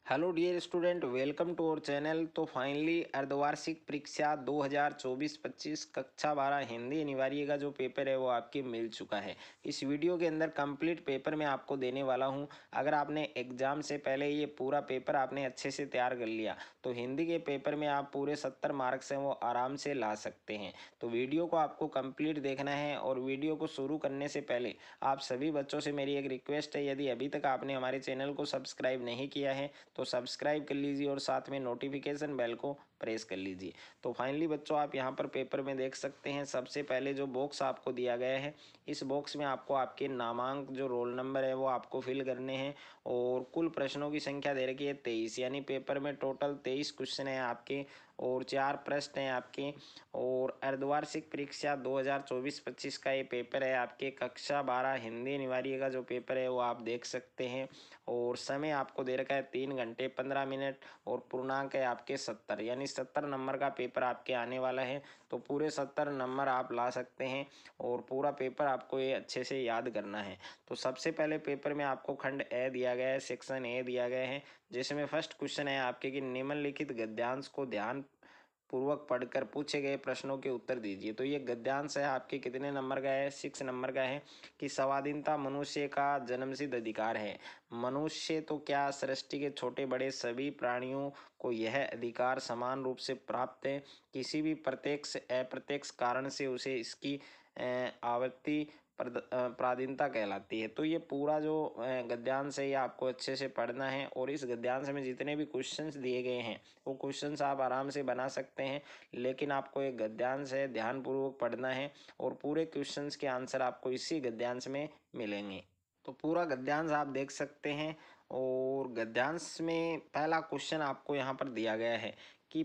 Hello dear student, welcome to our channel. तो finally अर्धवार्षिक परीक्षा 2024-25 कक्षा 12 हिंदी अनिवार्य का जो पेपर है वो आपके मिल चुका है। इस वीडियो के अंदर कंप्लीट पेपर मैं आपको देने वाला हूं। अगर आपने एग्ज़ाम से पहले ये पूरा पेपर आपने अच्छे से तैयार कर लिया तो हिंदी के पेपर में आप पूरे 70 मार्क्स हैं वो आराम से ला सकते हैं। तो वीडियो को आपको कंप्लीट देखना है और वीडियो को शुरू करने से पहले आप सभी बच्चों से मेरी एक रिक्वेस्ट है, यदि अभी तक आपने हमारे चैनल को सब्सक्राइब नहीं किया है तो सब्सक्राइब कर लीजिए और साथ में नोटिफिकेशन बेल को प्रेस कर लीजिए। तो फाइनली बच्चों, आप यहाँ पर पेपर में देख सकते हैं सबसे पहले जो बॉक्स आपको दिया गया है, इस बॉक्स में आपको आपके नामांक जो रोल नंबर है वो आपको फिल करने हैं और कुल प्रश्नों की संख्या दे रखी है 23, यानी पेपर में टोटल 23 क्वेश्चन है आपके और 4 प्रश्न हैं आपके। और अर्धवार्षिक परीक्षा 2024-25 का ये पेपर है आपके कक्षा 12 हिंदी अनिवार्य का जो पेपर है वो आप देख सकते हैं। और समय आपको दे रखा है 3 घंटे 15 मिनट और पूर्णांक है आपके 70, यानी 70 नंबर का पेपर आपके आने वाला है। तो पूरे 70 नंबर आप ला सकते हैं और पूरा पेपर आपको ये अच्छे से याद करना है। तो सबसे पहले पेपर में आपको खंड ए दिया गया है, सेक्शन ए दिया गया है, जिसमें फर्स्ट क्वेश्चन है आपके कि निम्नलिखित गद्यांश को ध्यान पूर्वक पढ़कर पूछे गए प्रश्नों के उत्तर दीजिए। तो ये गद्यांश है आपके कितने नंबर का है, 6 नंबर का है कि स्वाधीनता मनुष्य का जन्मसिद्ध अधिकार है। मनुष्य तो क्या, सृष्टि के छोटे बड़े सभी प्राणियों को यह अधिकार समान रूप से प्राप्त है। किसी भी प्रत्यक्ष अप्रत्यक्ष कारण से उसे इसकी आवृत्ति प्राधीनता कहलाती है। तो ये पूरा जो गद्यांश है ये आपको अच्छे से पढ़ना है और इस गद्यांश में जितने भी क्वेश्चंस दिए गए हैं वो क्वेश्चंस आप आराम से बना सकते हैं, लेकिन आपको एक गद्यांश है ध्यानपूर्वक पढ़ना है और पूरे क्वेश्चंस के आंसर आपको इसी गद्यांश में मिलेंगे। तो पूरा गद्यांश आप देख सकते हैं और गद्यांश में पहला क्वेश्चन आपको यहाँ पर दिया गया है कि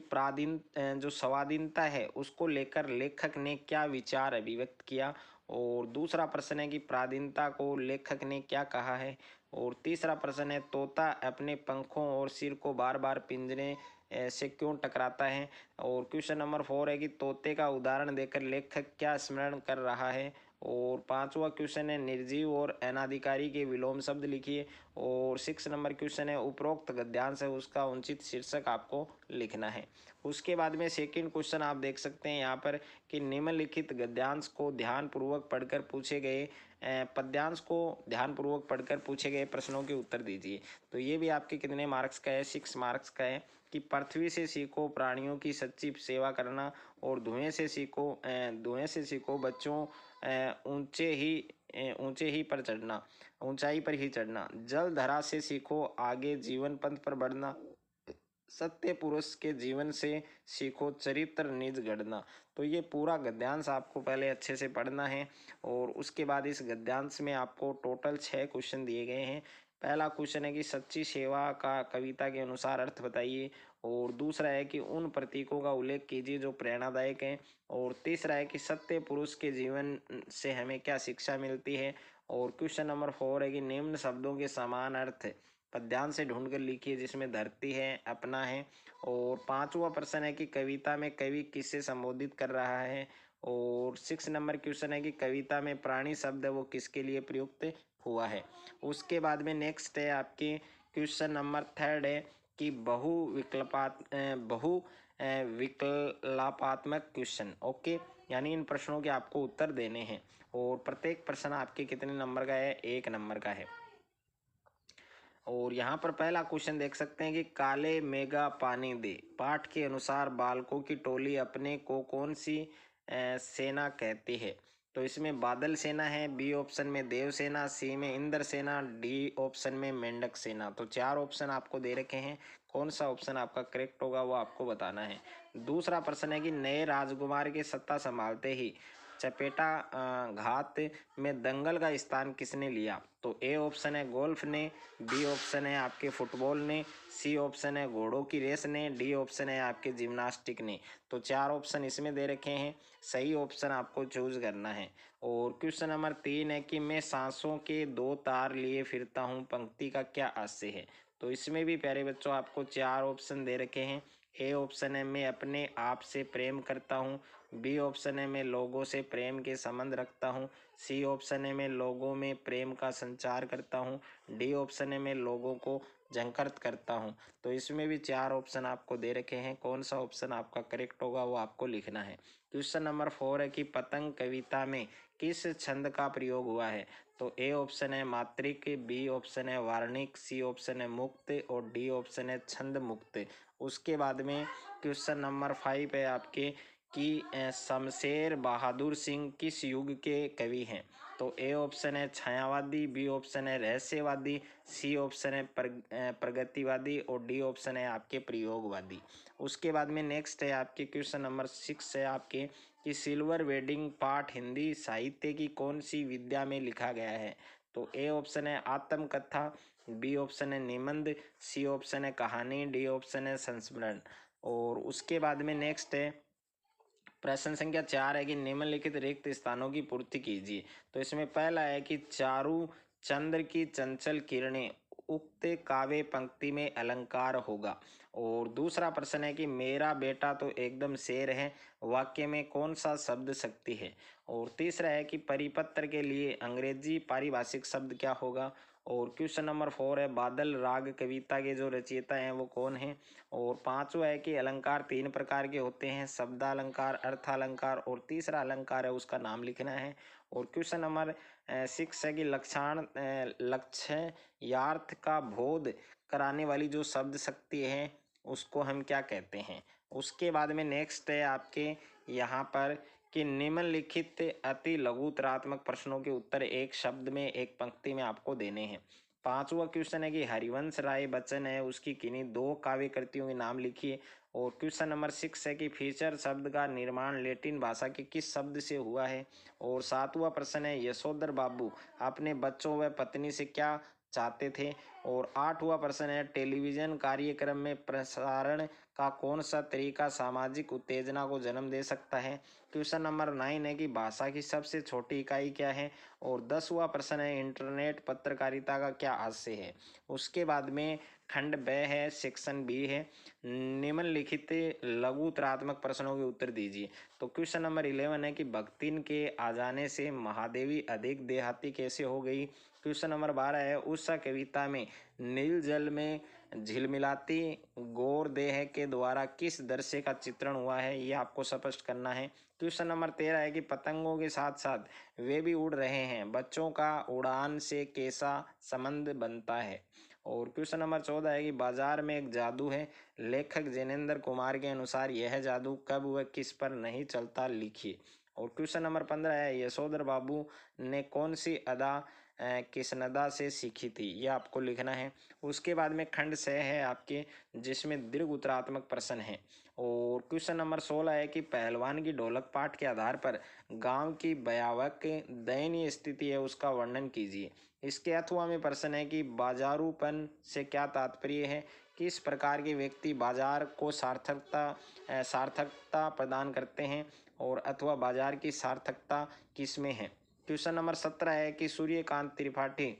जो स्वाधीनता है उसको लेकर लेखक ने क्या विचार अभिव्यक्त किया। और दूसरा प्रश्न है कि प्राधीनता को लेखक ने क्या कहा है। और तीसरा प्रश्न है तोता अपने पंखों और सिर को बार बार पिंजरे से क्यों टकराता है। और क्वेश्चन नंबर 4 है कि तोते का उदाहरण देकर लेखक क्या स्मरण कर रहा है। और पांचवा क्वेश्चन है निर्जीव और अनाधिकारी के विलोम शब्द लिखिए। और 6 नंबर क्वेश्चन है उपरोक्त गद्यांश है उसका उचित शीर्षक आपको लिखना है। उसके बाद में सेकंड क्वेश्चन आप देख सकते हैं यहाँ पर कि निम्नलिखित गद्यांश को ध्यानपूर्वक पढ़कर पूछे गए पद्यांश को ध्यानपूर्वक पढ़कर पूछे गए प्रश्नों के उत्तर दीजिए। तो ये भी आपके कितने मार्क्स का है, 6 मार्क्स का है कि पृथ्वी से सीखो प्राणियों की सच्ची सेवा करना और धुएं से सीखो बच्चों ऊंचाई पर ही चढ़ना। जल धरा से सीखो आगे जीवन पंथ पर बढ़ना। सत्य पुरुष के जीवन से सीखो चरित्र निज गढ़ना। तो ये पूरा गद्यांश आपको पहले अच्छे से पढ़ना है और उसके बाद इस गद्यांश में आपको टोटल 6 क्वेश्चन दिए गए हैं। पहला क्वेश्चन है कि सच्ची सेवा का कविता के अनुसार अर्थ बताइए। और दूसरा है कि उन प्रतीकों का उल्लेख कीजिए जो प्रेरणादायक हैं। और तीसरा है कि सत्य पुरुष के जीवन से हमें क्या शिक्षा मिलती है। और क्वेश्चन नंबर 4 है कि निम्न शब्दों के समान अर्थ पद्यांश से ढूंढकर लिखिए, जिसमें धरती है, अपना है। और पांचवा प्रश्न है कि कविता में कवि किससे संबोधित कर रहा है। और 6 नंबर क्वेश्चन है कि कविता में प्राणी शब्द वो किसके लिए प्रयुक्त हुआ है। उसके बाद में नेक्स्ट है आपके क्वेश्चन नंबर 3 है कि बहु विकल्पात्मक क्वेश्चन। ओके, यानी इन प्रश्नों के आपको उत्तर देने हैं और प्रत्येक प्रश्न आपके कितने नंबर का है, 1 नंबर का है। और यहाँ पर पहला क्वेश्चन देख सकते हैं कि काले मेघा पानी दे पाठ के अनुसार बालकों की टोली अपने को कौन सी सेना कहती है। तो इसमें बादल सेना है, बी ऑप्शन में देव सेना, सी में इंद्र सेना, डी ऑप्शन में मेंढक सेना। तो 4 ऑप्शन आपको दे रखे हैं, कौन सा ऑप्शन आपका करेक्ट होगा वो आपको बताना है। दूसरा प्रश्न है कि नए राजकुमार के सत्ता संभालते ही चपेटा घात में दंगल का स्थान किसने लिया। तो ए ऑप्शन है गोल्फ ने, बी ऑप्शन है आपके फुटबॉल ने, सी ऑप्शन है घोड़ों की रेस ने, डी ऑप्शन है आपके जिम्नास्टिक ने। तो 4 ऑप्शन इसमें दे रखे हैं, सही ऑप्शन आपको चूज करना है। और क्वेश्चन नंबर 3 है कि मैं सांसों के 2 तार लिए फिरता हूँ पंक्ति का क्या आशय है। तो इसमें भी प्यारे बच्चों आपको 4 ऑप्शन दे रखे हैं। ए ऑप्शन है मैं अपने आप से प्रेम करता हूँ, बी ऑप्शन है मैं लोगों से प्रेम के संबंध रखता हूँ, सी ऑप्शन है मैं लोगों में प्रेम का संचार करता हूँ, डी ऑप्शन है मैं लोगों को झंकृत करता हूँ। तो इसमें भी 4 ऑप्शन आपको दे रखे हैं, कौन सा ऑप्शन आपका करेक्ट होगा वो आपको लिखना है। क्वेश्चन नंबर 4 है कि पतंग कविता में किस छंद का प्रयोग हुआ है? तो ए ऑप्शन है मात्रिक, बी ऑप्शन है वार्णिक, सी ऑप्शन है मुक्त और डी ऑप्शन है छंद मुक्त। उसके बाद में क्वेश्चन नंबर 5 है आपके कि शमशेर बहादुर सिंह किस युग के कवि हैं? तो ए ऑप्शन है छायावादी, बी ऑप्शन है रहस्यवादी, सी ऑप्शन है प्रगतिवादी और डी ऑप्शन है आपके प्रयोगवादी। उसके बाद में नेक्स्ट है आपके क्वेश्चन नंबर 6 है आपके कि सिल्वर वेडिंग पाठ हिंदी साहित्य की कौन सी विद्या में लिखा गया है? तो ए ऑप्शन है आत्मकथा, बी ऑप्शन है निबंध, सी ऑप्शन है कहानी, डी ऑप्शन है संस्मरण। और उसके बाद में नेक्स्ट है प्रश्न संख्या 4 है कि निम्नलिखित रिक्त स्थानों की पूर्ति कीजिए। तो इसमें पहला है कि चारु चंद्र की चंचल किरणें उक्त काव्य पंक्ति में अलंकार होगा। और दूसरा प्रश्न है कि मेरा बेटा तो एकदम शेर है वाक्य में कौन सा शब्द शक्ति है? और तीसरा है कि परिपत्र के लिए अंग्रेजी पारिभाषिक शब्द क्या होगा? और क्वेश्चन नंबर 4 है बादल राग कविता के जो रचयिता हैं वो कौन है? और पांचवा है कि अलंकार 3 प्रकार के होते हैं, शब्दालंकार, अर्थालंकार और तीसरा अलंकार है उसका नाम लिखना है। और क्वेश्चन नंबर 6 है कि लक्ष्य यार्थ का बोध कराने वाली जो शब्द शक्ति है उसको हम क्या कहते हैं? उसके बाद में नेक्स्ट है आपके यहाँ पर कि निम्नलिखित अति लघुतरात्मक प्रश्नों के उत्तर एक शब्द में एक पंक्ति में आपको देने हैं। पांचवा क्वेश्चन है कि हरिवंश राय बच्चन है उसकी किन्हीं 2 काव्य कृतियों के नाम लिखिए। और क्वेश्चन नंबर 6 है कि फीचर शब्द का निर्माण लैटिन भाषा के किस शब्द से हुआ है? और 7वां प्रश्न है यशोधर बाबू अपने बच्चों व पत्नी से क्या चाहते थे? और 8वां प्रश्न है टेलीविजन कार्यक्रम में प्रसारण का कौन सा तरीका सामाजिक उत्तेजना को जन्म दे सकता है? क्वेश्चन नंबर 9 है कि भाषा की सबसे छोटी इकाई क्या है? और 10वां प्रश्न है इंटरनेट पत्रकारिता का क्या हास्य है? उसके बाद में खंड ब है, सेक्शन बी है, निम्नलिखित लघुतरात्मक प्रश्नों के उत्तर दीजिए। तो क्वेश्चन नंबर 11 है कि भक्तिन के आ जाने से महादेवी अधिक देहाती कैसे हो गई? क्वेश्चन नंबर 12 है उस कविता में नील जल में झिलमिलाती गौर देह के द्वारा किस दृश्य का चित्रण हुआ है? ये आपको स्पष्ट करना है। क्वेश्चन नंबर 13 है कि पतंगों के साथ साथ वे भी उड़ रहे हैं, बच्चों का उड़ान से कैसा संबंध बनता है? और क्वेश्चन नंबर 14 है कि बाजार में एक जादू है, लेखक जिनेंद्र कुमार के अनुसार यह जादू कब व किस पर नहीं चलता, लिखिए। और क्वेश्चन नंबर 15 है यशोधर बाबू ने कौन सी अदा किसनदा से सीखी थी? ये आपको लिखना है। उसके बाद में खंड 6 है आपके जिसमें दीर्घ उत्तरात्मक प्रश्न है। और क्वेश्चन नंबर 16 है कि पहलवान की ढोलक पाठ के आधार पर गांव की भयावह दयनीय स्थिति है उसका वर्णन कीजिए। इसके अथवा में प्रश्न है कि बाजारूपन से क्या तात्पर्य है? किस प्रकार के व्यक्ति बाजार को सार्थकता प्रदान करते हैं? और अथवा बाजार की सार्थकता किसमें है? क्वेश्चन नंबर 17 है कि सूर्यकांत त्रिपाठी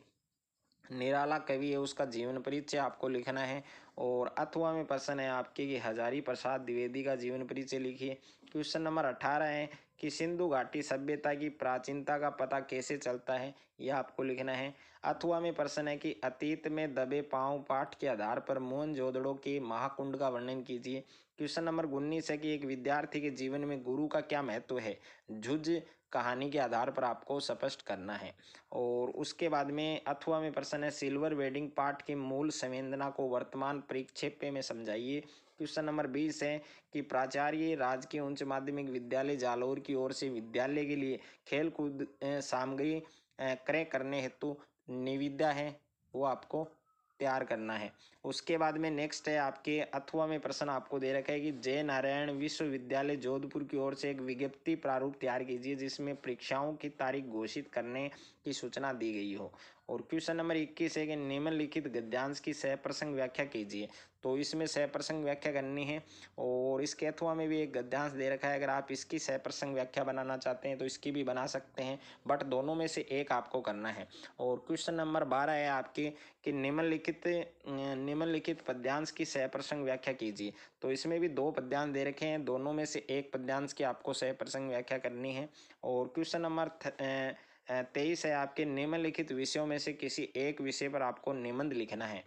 निराला कवि है उसका जीवन परिचय आपको लिखना है। और अथवा में प्रश्न है आपके कि हजारी प्रसाद द्विवेदी का जीवन परिचय लिखिए। क्वेश्चन नंबर 18 है कि सिंधु घाटी सभ्यता की प्राचीनता का पता कैसे चलता है? यह आपको लिखना है। अथवा में प्रश्न है कि अतीत में दबे पांव पाठ के आधार पर मोहनजोदड़ो के महाकुंड का वर्णन कीजिए। क्वेश्चन नंबर 19 है कि एक विद्यार्थी के जीवन में गुरु का क्या महत्व है? झुंझ कहानी के आधार पर आपको स्पष्ट करना है। और उसके बाद में अथवा में प्रश्न है सिल्वर वेडिंग पार्ट की मूल संवेदना को वर्तमान परिक्षेप में समझाइए। क्वेश्चन नंबर 20 है कि प्राचार्य राजकीय उच्च माध्यमिक विद्यालय जालौर की ओर से विद्यालय के लिए खेल कूद सामग्री क्रय करने हेतु निविदा है वो आपको तैयार करना है। उसके बाद में नेक्स्ट है आपके अथवा में प्रश्न आपको दे रखा है कि जय नारायण विश्वविद्यालय जोधपुर की ओर से एक विज्ञप्ति प्रारूप तैयार कीजिए जिसमें परीक्षाओं की तारीख घोषित करने की सूचना दी गई हो। और क्वेश्चन नंबर 21 है कि निम्नलिखित गद्यांश की सह प्रसंग व्याख्या कीजिए। तो इसमें सह प्रसंग व्याख्या करनी है। और इसके अथवा में भी एक गद्यांश दे रखा है, अगर आप इसकी सह प्रसंग व्याख्या बनाना चाहते हैं तो इसकी भी बना सकते हैं, बट दोनों में से एक आपको करना है। और क्वेश्चन नंबर 12 है आपके कि निम्नलिखित पद्यांश की सह प्रसंग व्याख्या कीजिए। तो इसमें भी 2 पद्यांश दे रखे हैं, दोनों में से एक पद्यांश की आपको सह प्रसंग व्याख्या करनी है। और क्वेश्चन नंबर 23 है आपके निम्नलिखित विषयों में से किसी एक विषय पर आपको निबंध लिखना है।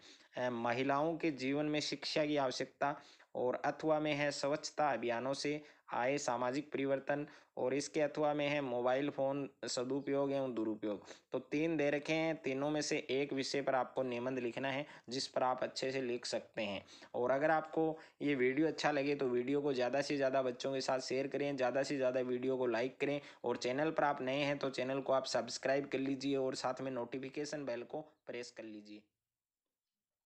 महिलाओं के जीवन में शिक्षा की आवश्यकता, और अथवा में है स्वच्छता अभियानों से आए सामाजिक परिवर्तन, और इसके अथवा में है मोबाइल फोन सदुपयोग एवं दुरुपयोग। तो 3 दे रखे हैं, तीनों में से एक विषय पर आपको निबंध लिखना है जिस पर आप अच्छे से लिख सकते हैं। और अगर आपको ये वीडियो अच्छा लगे तो वीडियो को ज़्यादा से ज़्यादा बच्चों के साथ शेयर करें, ज़्यादा से ज़्यादा वीडियो को लाइक करें, और चैनल पर आप नए हैं तो चैनल को आप सब्सक्राइब कर लीजिए और साथ में नोटिफिकेशन बेल को प्रेस कर लीजिए।